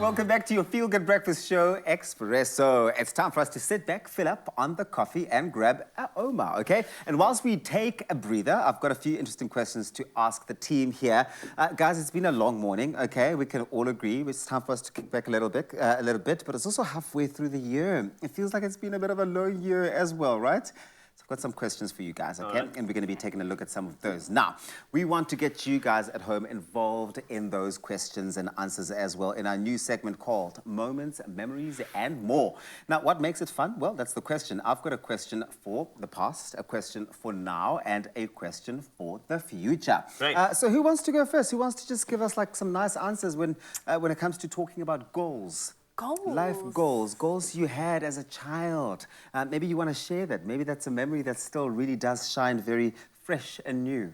Welcome back to your feel-good breakfast show, Expresso. It's time for us to sit back, fill up on the coffee and grab a OUMA, okay? And whilst we take a breather, I've got a few interesting questions to ask the team here. Guys, it's been a long morning, okay? We can all agree it's time for us to kick back a little bit, but it's also halfway through the year. It feels like it's been a bit of a low year as well, right? So I've got some questions for you guys, okay? Right. And we're going to be taking a look at some of those. Now, we want to get you guys at home involved in those questions and answers as well in our new segment called Moments, Memories, and More. Now, what makes it fun? Well, that's the question. I've got a question for the past, a question for now, and a question for the future. Right. So who wants to go first? Who wants to just give us like some nice answers when it comes to talking about goals? Goals. Life goals, goals you had as a child. Maybe you want to share that. Maybe that's a memory that still really does shine very fresh and new.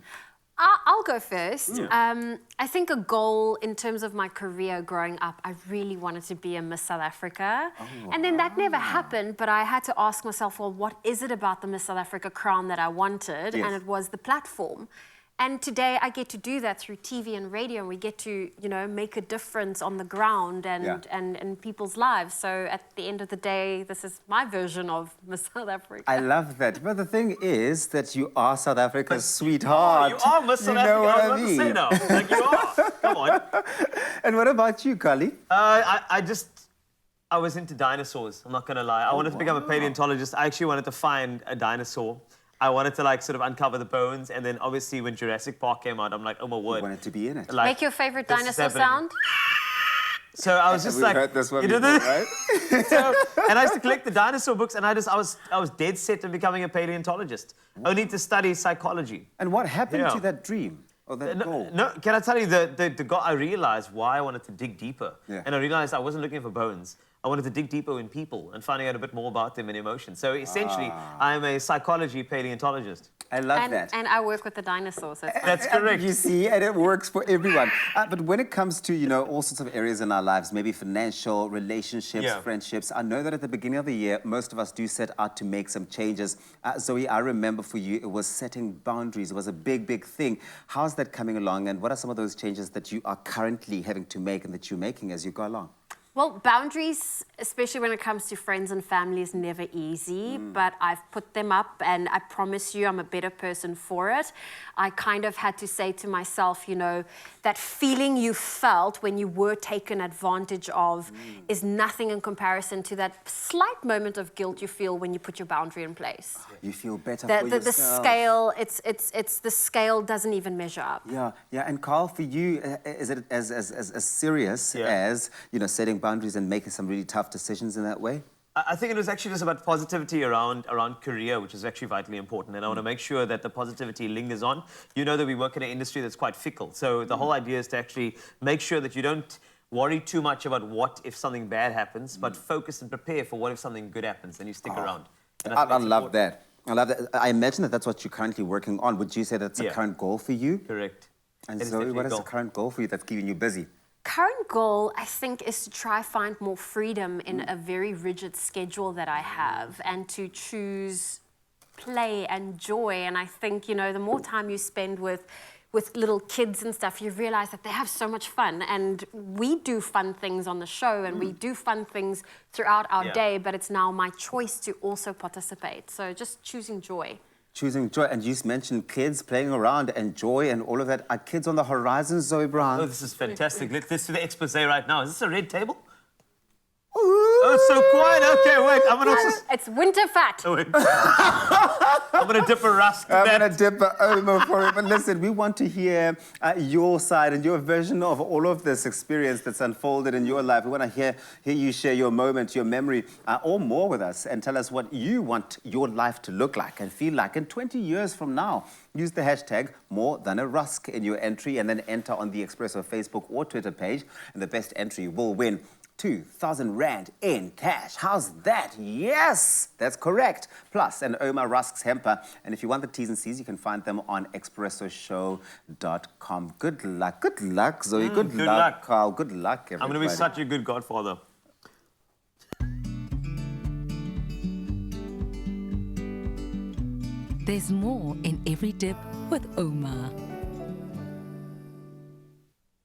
I'll go first. Yeah. I think a goal in terms of my career growing up, I really wanted to be a Miss South Africa. Oh, and then that never happened, but I had to ask myself, well, what is it about the Miss South Africa crown that I wanted? Yes. And it was the platform. And today I get to do that through TV and radio, and we get to, you know, make a difference on the ground and people's lives. So at the end of the day, this is my version of Miss South Africa. I love that. But the thing is that you are South Africa's sweetheart. You are Miss South Africa. You know what I mean? Say now. Like you are. Come on. And what about you, Kali? I was into dinosaurs. I'm not going to lie. I wanted to become a paleontologist. I actually wanted to find a dinosaur. I wanted to like sort of uncover the bones, and then obviously when Jurassic Park came out, I'm like, oh my word. You wanted to be in it. Like, make your favorite dinosaur sound. So I was just like, heard this one before, right? And I used to collect the dinosaur books, and I was dead set on becoming a paleontologist, only to study psychology. And what happened to that dream? Or that goal? No, can I tell you, the goal, I realized why I wanted to dig deeper. Yeah. And I realized I wasn't looking for bones. I wanted to dig deeper in people and finding out a bit more about them and emotions. So essentially, I am a psychology paleontologist. I love that. And I work with the dinosaurs. That's correct. You see, and it works for everyone. But when it comes to, you know, all sorts of areas in our lives, maybe financial, relationships, friendships, I know that at the beginning of the year, most of us do set out to make some changes. Zoe, I remember for you, it was setting boundaries. It was a big, big thing. How's that coming along? And what are some of those changes that you are currently having to make and that you're making as you go along? Well, boundaries, especially when it comes to friends and family, is never easy, but I've put them up, and I promise you I'm a better person for it. I kind of had to say to myself, you know, that feeling you felt when you were taken advantage of is nothing in comparison to that slight moment of guilt you feel when you put your boundary in place. You feel better for yourself. The scale, the scale doesn't even measure up. Yeah. And Carl, for you, is it as serious as, you know, setting boundaries and making some really tough decisions in that way? I think it was actually just about positivity around career, which is actually vitally important. And I want to make sure that the positivity lingers on. You know that we work in an industry that's quite fickle. So the whole idea is to actually make sure that you don't worry too much about what if something bad happens, but focus and prepare for what if something good happens, and you stick around. And I love that. I love that. I imagine that that's what you're currently working on. Would you say that's a current goal for you? Correct. And Zoe, what is the current goal for you that's keeping you busy? Current goal, I think, is to try find more freedom in a very rigid schedule that I have, and to choose play and joy. And I think, you know, the more time you spend with little kids and stuff, you realize that they have so much fun. And we do fun things on the show, and we do fun things throughout our day, but it's now my choice to also participate. So just choosing joy. Choosing joy. And you mentioned kids playing around and joy and all of that. Are kids on the horizon, Zoe Brown? Oh, this is fantastic. Let's do the expose right now. Is this a red table? Oh, it's so quiet. Okay, wait. I'm gonna also... It's winter fat. Oh, I'm gonna dip a rusk. I'm gonna dip a OUMA for it. But listen, we want to hear your side and your version of all of this experience that's unfolded in your life. We want to hear you share your moment, your memory, or more with us, and tell us what you want your life to look like and feel like in 20 years from now. Use the hashtag #MoreThanARusk in your entry, and then enter on the Expresso Facebook or Twitter page, and the best entry will win 2,000 Rand in cash. How's that? Yes, that's correct. Plus an OUMA RUSKS hamper. And if you want the T's and C's, you can find them on expressoshow.com. Good luck, Zoe. Good luck, Carl. Good luck, everybody. I'm going to be such a good godfather. There's more in every dip with OUMA.